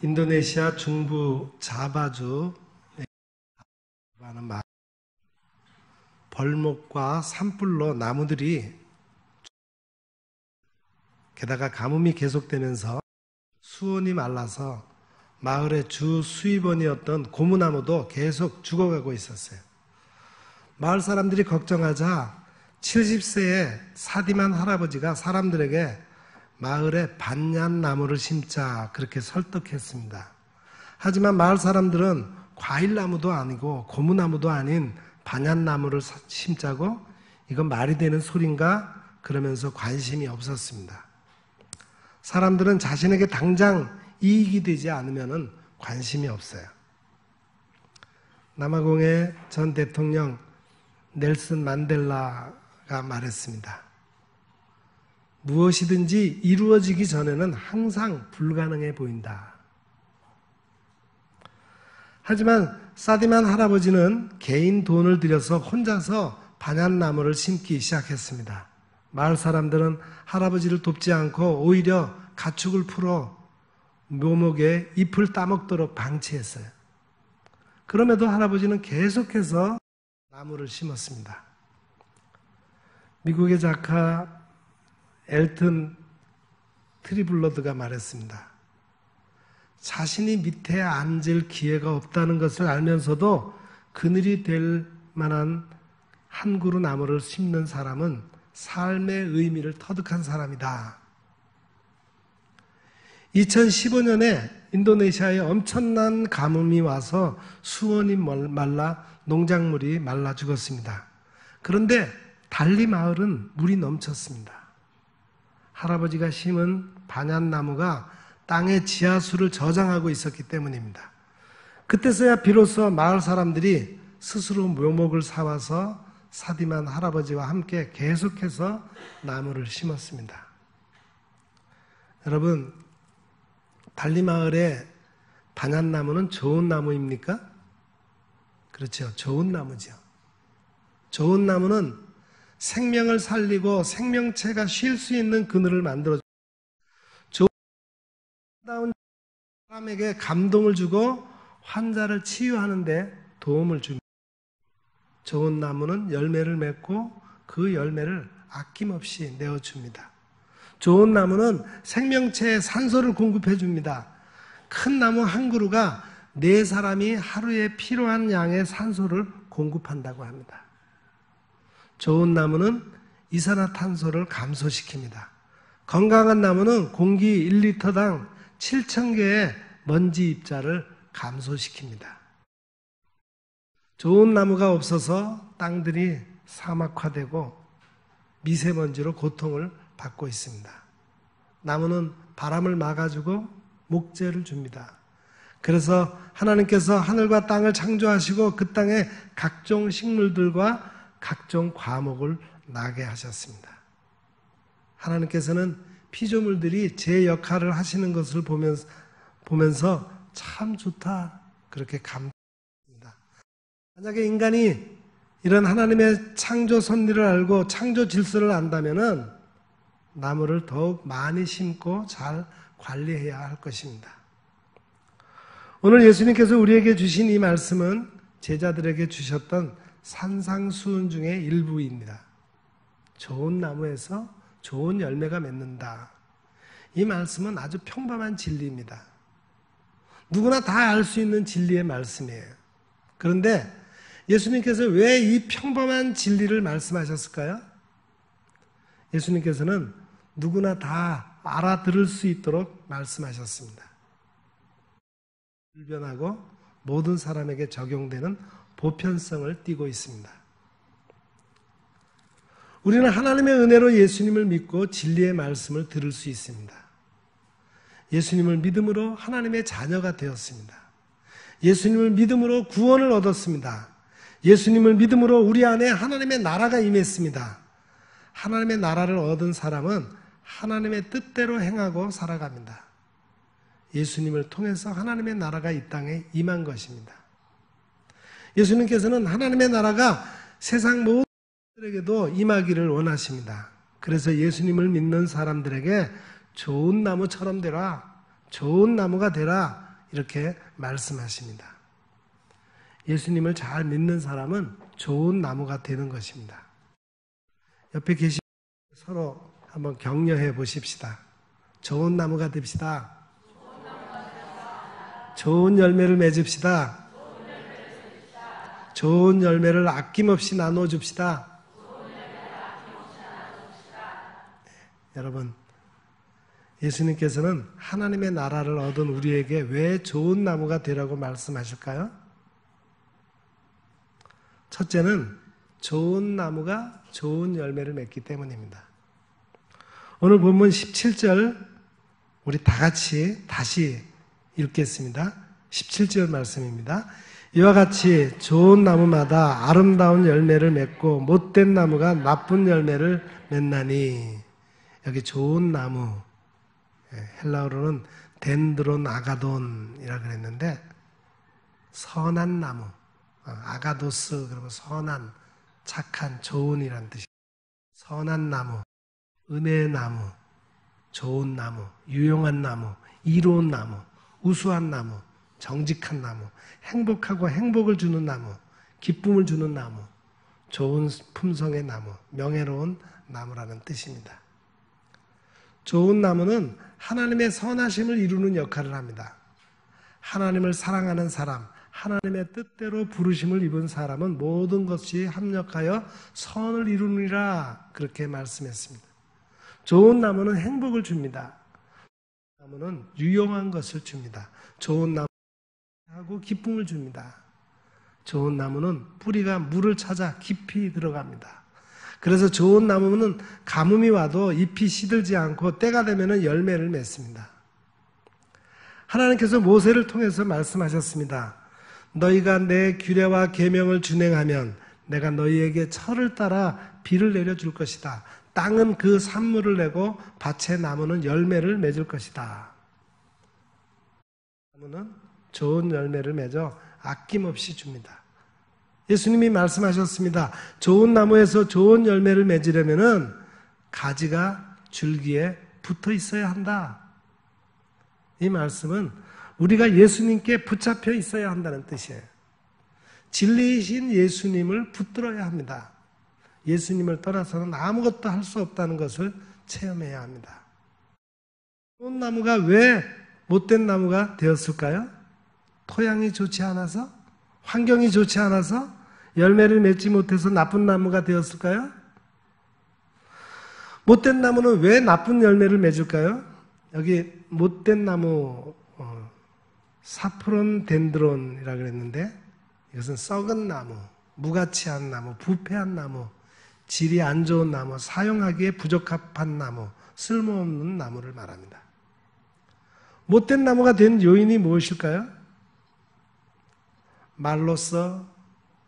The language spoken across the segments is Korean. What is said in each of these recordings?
인도네시아 중부 자바주 벌목과 산불로 나무들이 게다가 가뭄이 계속되면서 수온이 말라서 마을의 주 수입원이었던 고무나무도 계속 죽어가고 있었어요. 마을 사람들이 걱정하자 70세의 사디만 할아버지가 사람들에게 마을에 반얀나무를 심자 그렇게 설득했습니다. 하지만 마을 사람들은 과일나무도 아니고 고무나무도 아닌 반얀나무를 심자고 이건 말이 되는 소린가 그러면서 관심이 없었습니다. 사람들은 자신에게 당장 이익이 되지 않으면 관심이 없어요. 남아공의 전 대통령 넬슨 만델라가 말했습니다. 무엇이든지 이루어지기 전에는 항상 불가능해 보인다. 하지만 사디만 할아버지는 개인 돈을 들여서 혼자서 반얀나무를 심기 시작했습니다. 마을 사람들은 할아버지를 돕지 않고 오히려 가축을 풀어 묘목에 잎을 따먹도록 방치했어요. 그럼에도 할아버지는 계속해서 나무를 심었습니다. 미국의 작가 엘튼 트리블러드가 말했습니다. 자신이 밑에 앉을 기회가 없다는 것을 알면서도 그늘이 될 만한 한 그루 나무를 심는 사람은 삶의 의미를 터득한 사람이다. 2015년에 인도네시아에 엄청난 가뭄이 와서 수온이 말라 농작물이 말라 죽었습니다. 그런데 달리 마을은 물이 넘쳤습니다. 할아버지가 심은 반얀나무가 땅의 지하수를 저장하고 있었기 때문입니다. 그때서야 비로소 마을 사람들이 스스로 묘목을 사와서 사디만 할아버지와 함께 계속해서 나무를 심었습니다. 여러분, 달리 마을의 반얀나무는 좋은 나무입니까? 그렇죠. 좋은 나무죠. 좋은 나무는 생명을 살리고 생명체가 쉴 수 있는 그늘을 만들어줍니다. 좋은 사람에게 감동을 주고 환자를 치유하는 데 도움을 줍니다. 좋은 나무는 열매를 맺고 그 열매를 아낌없이 내어줍니다. 좋은 나무는 생명체에 산소를 공급해 줍니다. 큰 나무 한 그루가 4사람이 하루에 필요한 양의 산소를 공급한다고 합니다. 좋은 나무는 이산화탄소를 감소시킵니다. 건강한 나무는 공기 1리터당 7,000개의 먼지 입자를 감소시킵니다. 좋은 나무가 없어서 땅들이 사막화되고 미세먼지로 고통을 받고 있습니다. 나무는 바람을 막아주고 목재를 줍니다. 그래서 하나님께서 하늘과 땅을 창조하시고 그 땅에 각종 식물들과 각종 과목을 나게 하셨습니다. 하나님께서는 피조물들이 제 역할을 하시는 것을 보면서 참 좋다 그렇게 감탄합니다. 만약에 인간이 이런 하나님의 창조 섭리를 알고 창조 질서를 안다면은 나무를 더욱 많이 심고 잘 관리해야 할 것입니다. 오늘 예수님께서 우리에게 주신 이 말씀은 제자들에게 주셨던 산상수훈 중의 일부입니다. 좋은 나무에서 좋은 열매가 맺는다. 이 말씀은 아주 평범한 진리입니다. 누구나 다 알 수 있는 진리의 말씀이에요. 그런데 예수님께서 왜 이 평범한 진리를 말씀하셨을까요? 예수님께서는 누구나 다 알아들을 수 있도록 말씀하셨습니다. 불변하고 모든 사람에게 적용되는 보편성을 띠고 있습니다. 우리는 하나님의 은혜로 예수님을 믿고 진리의 말씀을 들을 수 있습니다. 예수님을 믿음으로 하나님의 자녀가 되었습니다. 예수님을 믿음으로 구원을 얻었습니다. 예수님을 믿음으로 우리 안에 하나님의 나라가 임했습니다. 하나님의 나라를 얻은 사람은 하나님의 뜻대로 행하고 살아갑니다. 예수님을 통해서 하나님의 나라가 이 땅에 임한 것입니다. 예수님께서는 하나님의 나라가 세상 모든 사람들에게도 임하기를 원하십니다. 그래서 예수님을 믿는 사람들에게 좋은 나무처럼 되라, 좋은 나무가 되라, 이렇게 말씀하십니다. 예수님을 잘 믿는 사람은 좋은 나무가 되는 것입니다. 옆에 계신 서로 한번 격려해 보십시다. 좋은 나무가 됩시다. 좋은 열매를 맺읍시다. 좋은 열매를 아낌없이 나눠줍시다. 여러분, 예수님께서는 하나님의 나라를 얻은 우리에게 왜 좋은 나무가 되라고 말씀하실까요? 첫째는 좋은 나무가 좋은 열매를 맺기 때문입니다. 오늘 본문 17절 우리 다 같이 다시 읽겠습니다. 17절 말씀입니다. 이와 같이 좋은 나무마다 아름다운 열매를 맺고 못된 나무가 나쁜 열매를 맺나니. 여기 좋은 나무, 헬라어로는 덴드론 아가돈이라 그랬는데 선한 나무, 아가도스 그러면 선한, 착한, 좋은이란 뜻이에요. 선한 나무, 은혜의 나무, 좋은 나무, 유용한 나무, 이로운 나무, 우수한 나무, 정직한 나무, 행복하고 행복을 주는 나무, 기쁨을 주는 나무, 좋은 품성의 나무, 명예로운 나무라는 뜻입니다. 좋은 나무는 하나님의 선하심을 이루는 역할을 합니다. 하나님을 사랑하는 사람, 하나님의 뜻대로 부르심을 입은 사람은 모든 것이 합력하여 선을 이루느니라 그렇게 말씀했습니다. 좋은 나무는 행복을 줍니다. 나무는 유용한 것을 줍니다. 좋은 나무하고 기쁨을 줍니다. 좋은 나무는 뿌리가 물을 찾아 깊이 들어갑니다. 그래서 좋은 나무는 가뭄이 와도 잎이 시들지 않고 때가 되면 열매를 맺습니다. 하나님께서 모세를 통해서 말씀하셨습니다. 너희가 내 규례와 계명을 준행하면 내가 너희에게 철을 따라 비를 내려줄 것이다. 땅은 그 산물을 내고 밭의 나무는 열매를 맺을 것이다. 나무는 좋은 열매를 맺어 아낌없이 줍니다. 예수님이 말씀하셨습니다. 좋은 나무에서 좋은 열매를 맺으려면은 가지가 줄기에 붙어 있어야 한다. 이 말씀은 우리가 예수님께 붙잡혀 있어야 한다는 뜻이에요. 진리이신 예수님을 붙들어야 합니다. 예수님을 떠나서는 아무것도 할 수 없다는 것을 체험해야 합니다. 좋은 나무가 왜 못된 나무가 되었을까요? 토양이 좋지 않아서? 환경이 좋지 않아서? 열매를 맺지 못해서 나쁜 나무가 되었을까요? 못된 나무는 왜 나쁜 열매를 맺을까요? 여기 못된 나무 사프론 덴드론이라고 그랬는데 이것은 썩은 나무, 무가치한 나무, 부패한 나무, 질이 안 좋은 나무, 사용하기에 부적합한 나무, 쓸모없는 나무를 말합니다. 못된 나무가 된 요인이 무엇일까요? 말로써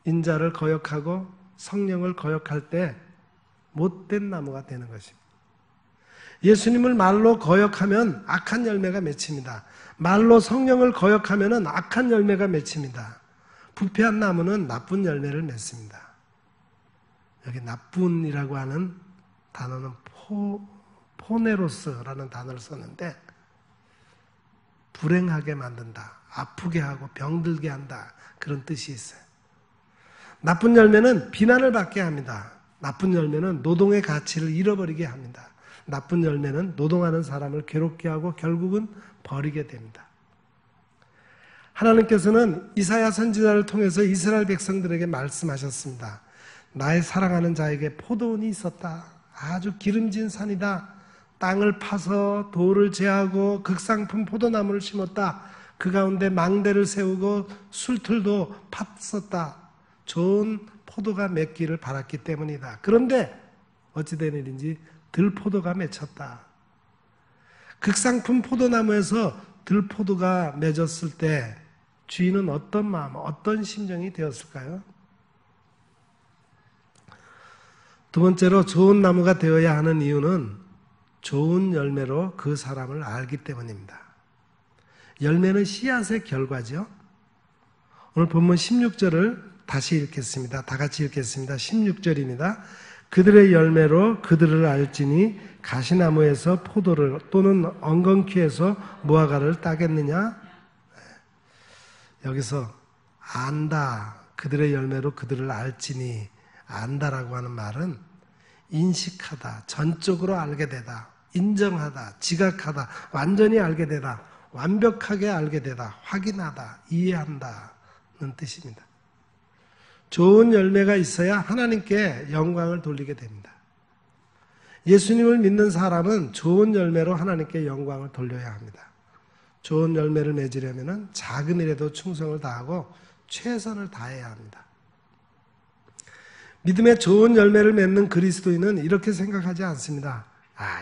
인자를 거역하고 성령을 거역할 때 못된 나무가 되는 것입니다. 예수님을 말로 거역하면 악한 열매가 맺힙니다. 말로 성령을 거역하면 악한 열매가 맺힙니다. 부패한 나무는 나쁜 열매를 맺습니다. 여기 나쁜이라고 하는 단어는 포네로스라는 단어를 썼는데 불행하게 만든다, 아프게 하고 병들게 한다 그런 뜻이 있어요. 나쁜 열매는 비난을 받게 합니다. 나쁜 열매는 노동의 가치를 잃어버리게 합니다. 나쁜 열매는 노동하는 사람을 괴롭게 하고 결국은 버리게 됩니다. 하나님께서는 이사야 선지자를 통해서 이스라엘 백성들에게 말씀하셨습니다. 나의 사랑하는 자에게 포도원이 있었다. 아주 기름진 산이다. 땅을 파서 돌을 제하고 극상품 포도나무를 심었다. 그 가운데 망대를 세우고 술틀도 팠었다. 좋은 포도가 맺기를 바랐기 때문이다. 그런데 어찌 된 일인지 들포도가 맺혔다. 극상품 포도나무에서 들포도가 맺었을 때 주인은 어떤 마음, 어떤 심정이 되었을까요? 두 번째로 좋은 나무가 되어야 하는 이유는 좋은 열매로 그 사람을 알기 때문입니다. 열매는 씨앗의 결과죠. 오늘 본문 16절을 다시 읽겠습니다. 다 같이 읽겠습니다. 16절입니다. 그들의 열매로 그들을 알지니 가시나무에서 포도를 또는 엉겅퀴에서 무화과를 따겠느냐? 여기서 안다, 그들의 열매로 그들을 알지니, 안다라고 하는 말은 인식하다, 전적으로 알게 되다, 인정하다, 지각하다, 완전히 알게 되다, 완벽하게 알게 되다, 확인하다, 이해한다는 뜻입니다. 좋은 열매가 있어야 하나님께 영광을 돌리게 됩니다. 예수님을 믿는 사람은 좋은 열매로 하나님께 영광을 돌려야 합니다. 좋은 열매를 맺으려면 작은 일에도 충성을 다하고 최선을 다해야 합니다. 믿음의 좋은 열매를 맺는 그리스도인은 이렇게 생각하지 않습니다.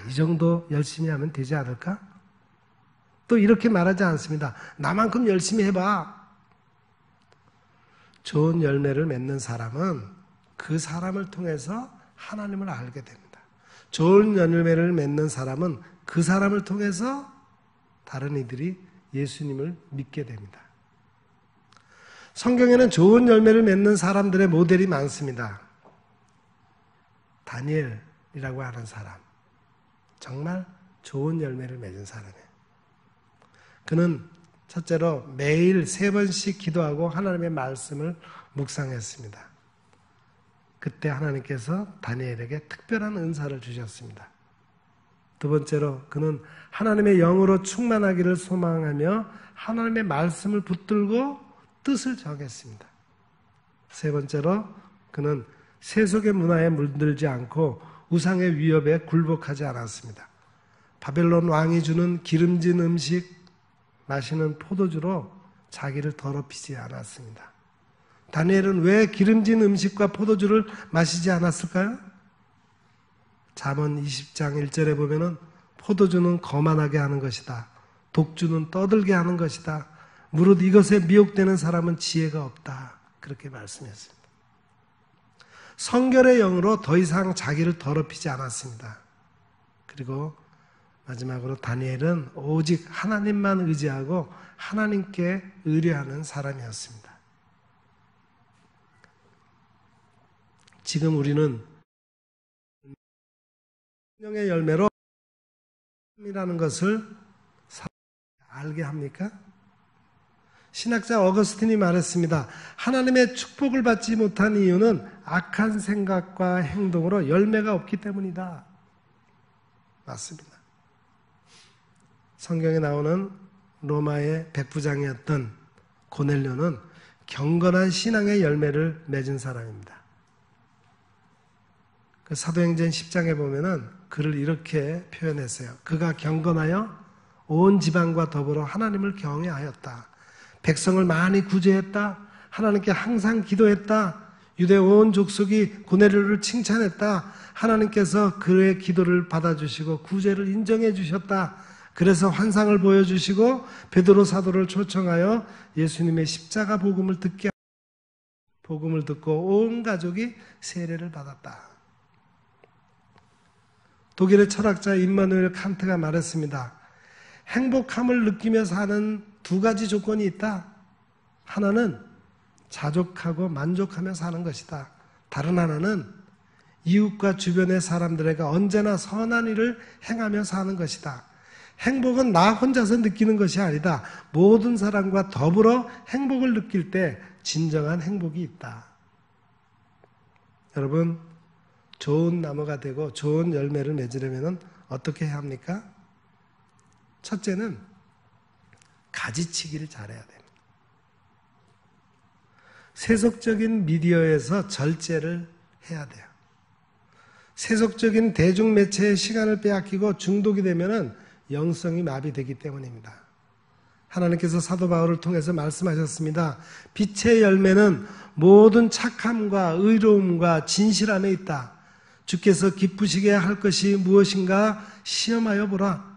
이 정도 열심히 하면 되지 않을까? 또 이렇게 말하지 않습니다. 나만큼 열심히 해봐. 좋은 열매를 맺는 사람은 그 사람을 통해서 하나님을 알게 됩니다. 좋은 열매를 맺는 사람은 그 사람을 통해서 다른 이들이 예수님을 믿게 됩니다. 성경에는 좋은 열매를 맺는 사람들의 모델이 많습니다. 다니엘이라고 하는 사람, 정말 좋은 열매를 맺은 사람이에요. 그는 첫째로 매일 3번씩 기도하고 하나님의 말씀을 묵상했습니다. 그때 하나님께서 다니엘에게 특별한 은사를 주셨습니다. 두 번째로 그는 하나님의 영으로 충만하기를 소망하며 하나님의 말씀을 붙들고 뜻을 정했습니다. 세 번째로 그는 세속의 문화에 물들지 않고 우상의 위협에 굴복하지 않았습니다. 바벨론 왕이 주는 기름진 음식, 마시는 포도주로 자기를 더럽히지 않았습니다. 다니엘은 왜 기름진 음식과 포도주를 마시지 않았을까요? 잠언 20장 1절에 보면은 포도주는 거만하게 하는 것이다. 독주는 떠들게 하는 것이다. 무릇 이것에 미혹되는 사람은 지혜가 없다. 그렇게 말씀했습니다. 성결의 영으로 더 이상 자기를 더럽히지 않았습니다. 그리고 마지막으로 다니엘은 오직 하나님만 의지하고 하나님께 의뢰하는 사람이었습니다. 지금 우리는 성령의 열매로 이라는 것을 알게 합니까? 신학자 어거스틴이 말했습니다. 하나님의 축복을 받지 못한 이유는 악한 생각과 행동으로 열매가 없기 때문이다. 맞습니다. 성경에 나오는 로마의 백부장이었던 고넬료는 경건한 신앙의 열매를 맺은 사람입니다. 그 사도행전 10장에 보면은 그를 이렇게 표현했어요. 그가 경건하여 온 지방과 더불어 하나님을 경외하였다. 백성을 많이 구제했다. 하나님께 항상 기도했다. 유대 온 족속이 고넬료를 칭찬했다. 하나님께서 그의 기도를 받아주시고 구제를 인정해 주셨다. 그래서 환상을 보여주시고 베드로 사도를 초청하여 예수님의 십자가 복음을 듣고 온 가족이 세례를 받았다. 독일의 철학자 임마누엘 칸트가 말했습니다. 행복함을 느끼며 사는 2가지 조건이 있다. 하나는 자족하고 만족하며 사는 것이다. 다른 하나는 이웃과 주변의 사람들에게 언제나 선한 일을 행하며 사는 것이다. 행복은 나 혼자서 느끼는 것이 아니다. 모든 사람과 더불어 행복을 느낄 때 진정한 행복이 있다. 여러분, 좋은 나무가 되고 좋은 열매를 맺으려면 어떻게 해야 합니까? 첫째는 가지치기를 잘해야 됩니다. 세속적인 미디어에서 절제를 해야 돼요. 세속적인 대중매체의 시간을 빼앗기고 중독이 되면은 영성이 마비되기 때문입니다. 하나님께서 사도 바울을 통해서 말씀하셨습니다. 빛의 열매는 모든 착함과 의로움과 진실함에 있다. 주께서 기쁘시게 할 것이 무엇인가 시험하여 보라.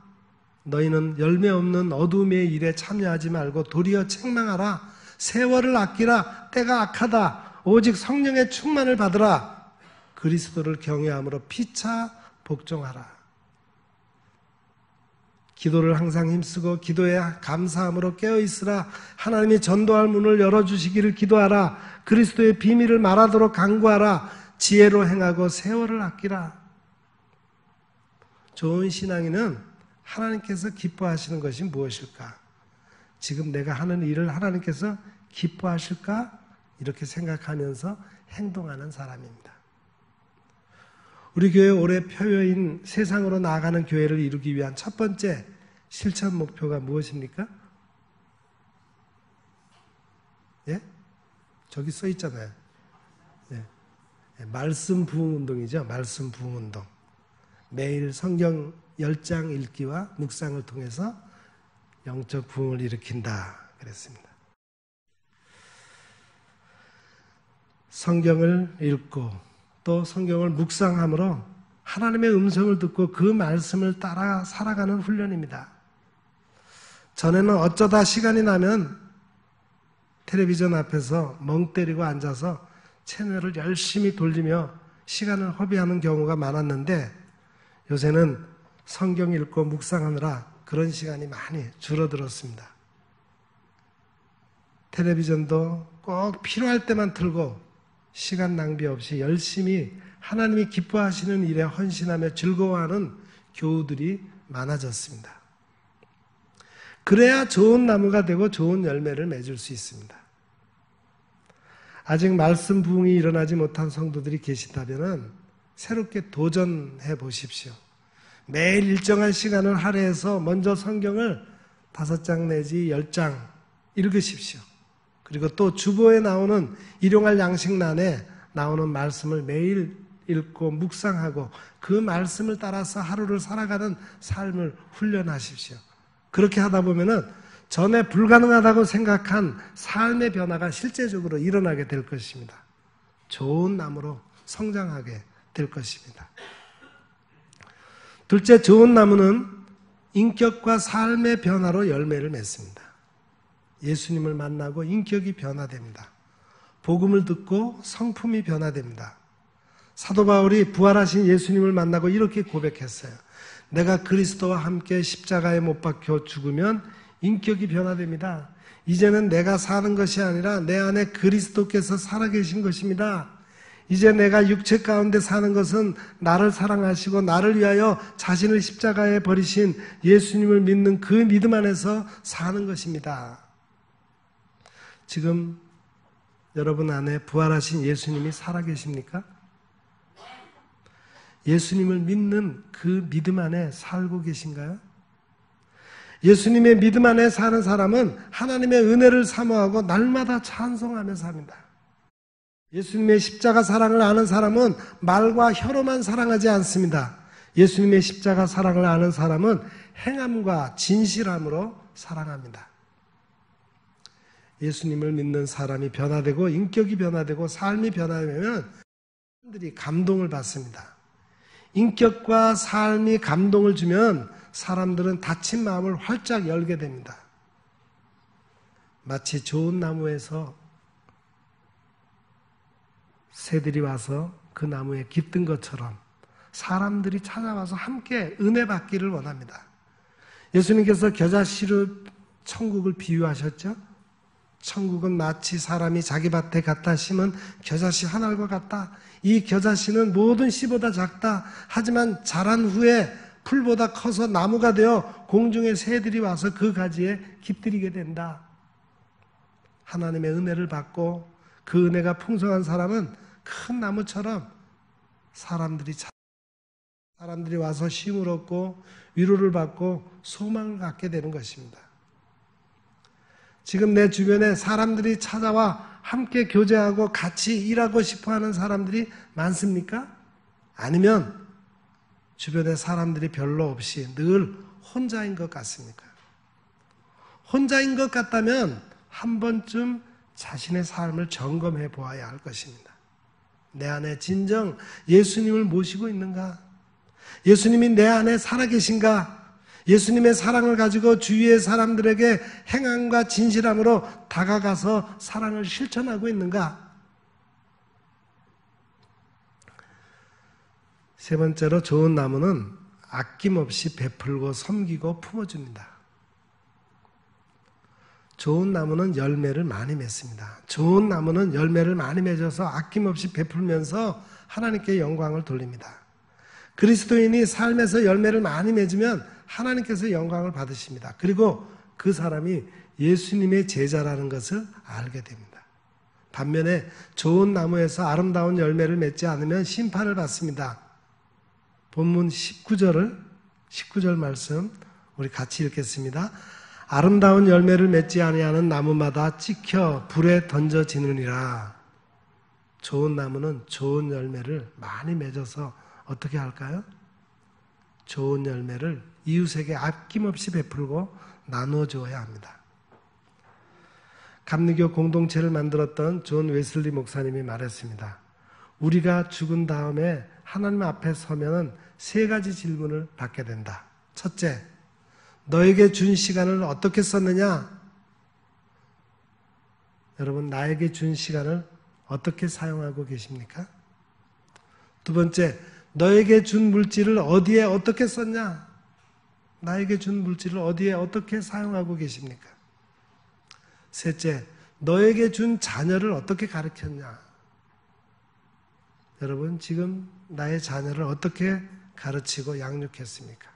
너희는 열매 없는 어둠의 일에 참여하지 말고 도리어 책망하라. 세월을 아끼라. 때가 악하다. 오직 성령의 충만을 받으라. 그리스도를 경외함으로 피차 복종하라. 기도를 항상 힘쓰고 기도에 감사함으로 깨어있으라. 하나님이 전도할 문을 열어주시기를 기도하라. 그리스도의 비밀을 말하도록 간구하라. 지혜로 행하고 세월을 아끼라. 좋은 신앙인은 하나님께서 기뻐하시는 것이 무엇일까? 지금 내가 하는 일을 하나님께서 기뻐하실까? 이렇게 생각하면서 행동하는 사람입니다. 우리 교회 올해 표어인 세상으로 나아가는 교회를 이루기 위한 첫 번째 실천 목표가 무엇입니까? 예? 저기 써 있잖아요. 예. 말씀 부흥 운동이죠. 말씀 부흥 운동. 매일 성경 10장 읽기와 묵상을 통해서 영적 부흥을 일으킨다 그랬습니다. 성경을 읽고 또 성경을 묵상함으로 하나님의 음성을 듣고 그 말씀을 따라 살아가는 훈련입니다. 전에는 어쩌다 시간이 나면 텔레비전 앞에서 멍 때리고 앉아서 채널을 열심히 돌리며 시간을 허비하는 경우가 많았는데 요새는 성경 읽고 묵상하느라 그런 시간이 많이 줄어들었습니다. 텔레비전도 꼭 필요할 때만 틀고 시간 낭비 없이 열심히 하나님이 기뻐하시는 일에 헌신하며 즐거워하는 교우들이 많아졌습니다. 그래야 좋은 나무가 되고 좋은 열매를 맺을 수 있습니다. 아직 말씀 부흥이 일어나지 못한 성도들이 계시다면 새롭게 도전해 보십시오. 매일 일정한 시간을 할애해서 먼저 성경을 5장 내지 10장 읽으십시오. 그리고 또 주보에 나오는 일용할 양식란에 나오는 말씀을 매일 읽고 묵상하고 그 말씀을 따라서 하루를 살아가는 삶을 훈련하십시오. 그렇게 하다 보면은 전에 불가능하다고 생각한 삶의 변화가 실제적으로 일어나게 될 것입니다. 좋은 나무로 성장하게 될 것입니다. 둘째, 좋은 나무는 인격과 삶의 변화로 열매를 맺습니다. 예수님을 만나고 인격이 변화됩니다. 복음을 듣고 성품이 변화됩니다. 사도 바울이 부활하신 예수님을 만나고 이렇게 고백했어요. 내가 그리스도와 함께 십자가에 못 박혀 죽으면 인격이 변화됩니다. 이제는 내가 사는 것이 아니라 내 안에 그리스도께서 살아계신 것입니다. 이제 내가 육체 가운데 사는 것은 나를 사랑하시고 나를 위하여 자신을 십자가에 버리신 예수님을 믿는 그 믿음 안에서 사는 것입니다. 지금 여러분 안에 부활하신 예수님이 살아계십니까? 예수님을 믿는 그 믿음 안에 살고 계신가요? 예수님의 믿음 안에 사는 사람은 하나님의 은혜를 사모하고 날마다 찬송하며 삽니다. 예수님의 십자가 사랑을 아는 사람은 말과 혀로만 사랑하지 않습니다. 예수님의 십자가 사랑을 아는 사람은 행함과 진실함으로 사랑합니다. 예수님을 믿는 사람이 변화되고 인격이 변화되고 삶이 변화되면 사람들이 감동을 받습니다. 인격과 삶이 감동을 주면 사람들은 닫힌 마음을 활짝 열게 됩니다. 마치 좋은 나무에서 새들이 와서 그 나무에 깃든 것처럼 사람들이 찾아와서 함께 은혜 받기를 원합니다. 예수님께서 겨자씨로 천국을 비유하셨죠? 천국은 마치 사람이 자기 밭에 갖다 심은 겨자씨 한 알과 같다. 이 겨자씨는 모든 씨보다 작다. 하지만 자란 후에 풀보다 커서 나무가 되어 공중의 새들이 와서 그 가지에 깃들이게 된다. 하나님의 은혜를 받고 그 은혜가 풍성한 사람은 큰 나무처럼 사람들이 와서 쉼을 얻고 위로를 받고 소망을 갖게 되는 것입니다. 지금 내 주변에 사람들이 찾아와 함께 교제하고 같이 일하고 싶어하는 사람들이 많습니까? 아니면 주변에 사람들이 별로 없이 늘 혼자인 것 같습니까? 혼자인 것 같다면 한 번쯤 자신의 삶을 점검해 보아야 할 것입니다. 내 안에 진정 예수님을 모시고 있는가? 예수님이 내 안에 살아계신가? 예수님의 사랑을 가지고 주위의 사람들에게 행함과 진실함으로 다가가서 사랑을 실천하고 있는가? 세 번째로 좋은 나무는 아낌없이 베풀고 섬기고 품어줍니다. 좋은 나무는 열매를 많이 맺습니다. 좋은 나무는 열매를 많이 맺어서 아낌없이 베풀면서 하나님께 영광을 돌립니다. 그리스도인이 삶에서 열매를 많이 맺으면 하나님께서 영광을 받으십니다. 그리고 그 사람이 예수님의 제자라는 것을 알게 됩니다. 반면에 좋은 나무에서 아름다운 열매를 맺지 않으면 심판을 받습니다. 본문 19절 말씀 우리 같이 읽겠습니다. 아름다운 열매를 맺지 아니하는 나무마다 찍혀 불에 던져지느니라. 좋은 나무는 좋은 열매를 많이 맺어서 어떻게 할까요? 좋은 열매를 이웃에게 아낌없이 베풀고 나누어 주어야 합니다. 감리교 공동체를 만들었던 존 웨슬리 목사님이 말했습니다. 우리가 죽은 다음에 하나님 앞에 서면은 3가지 질문을 받게 된다. 첫째, 너에게 준 시간을 어떻게 썼느냐? 여러분, 나에게 준 시간을 어떻게 사용하고 계십니까? 두 번째, 너에게 준 물질을 어디에 어떻게 썼냐? 나에게 준 물질을 어디에 어떻게 사용하고 계십니까? 셋째, 너에게 준 자녀를 어떻게 가르쳤냐? 여러분, 지금 나의 자녀를 어떻게 가르치고 양육했습니까?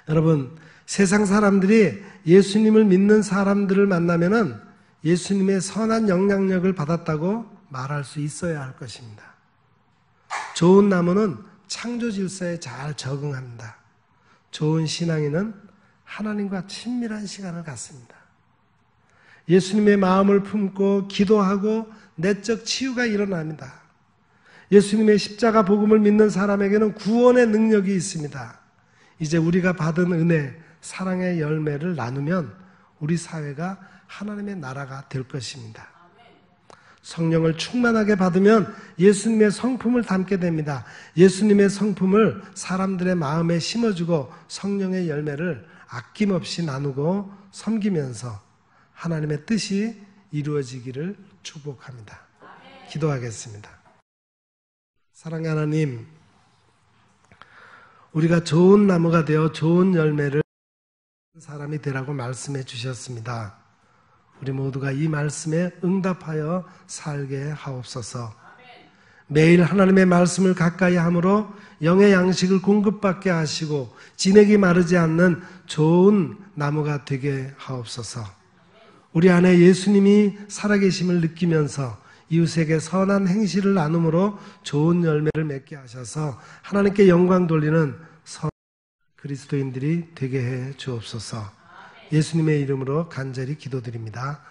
여러분, 세상 사람들이 예수님을 믿는 사람들을 만나면은 예수님의 선한 영향력을 받았다고 말할 수 있어야 할 것입니다. 좋은 나무는 창조 질서에 잘 적응합니다. 좋은 신앙인은 하나님과 친밀한 시간을 갖습니다. 예수님의 마음을 품고 기도하고 내적 치유가 일어납니다. 예수님의 십자가 복음을 믿는 사람에게는 구원의 능력이 있습니다. 이제 우리가 받은 은혜, 사랑의 열매를 나누면 우리 사회가 하나님의 나라가 될 것입니다. 성령을 충만하게 받으면 예수님의 성품을 담게 됩니다. 예수님의 성품을 사람들의 마음에 심어주고 성령의 열매를 아낌없이 나누고 섬기면서 하나님의 뜻이 이루어지기를 축복합니다. 기도하겠습니다. 사랑의 하나님, 우리가 좋은 나무가 되어 좋은 열매를 사람이 되라고 말씀해 주셨습니다. 우리 모두가 이 말씀에 응답하여 살게 하옵소서. 매일 하나님의 말씀을 가까이 함으로 영의 양식을 공급받게 하시고 진액이 마르지 않는 좋은 나무가 되게 하옵소서. 우리 안에 예수님이 살아계심을 느끼면서 이웃에게 선한 행실을 나눔으로 좋은 열매를 맺게 하셔서 하나님께 영광 돌리는 그리스도인들이 되게 해 주옵소서. 예수님의 이름으로 간절히 기도드립니다.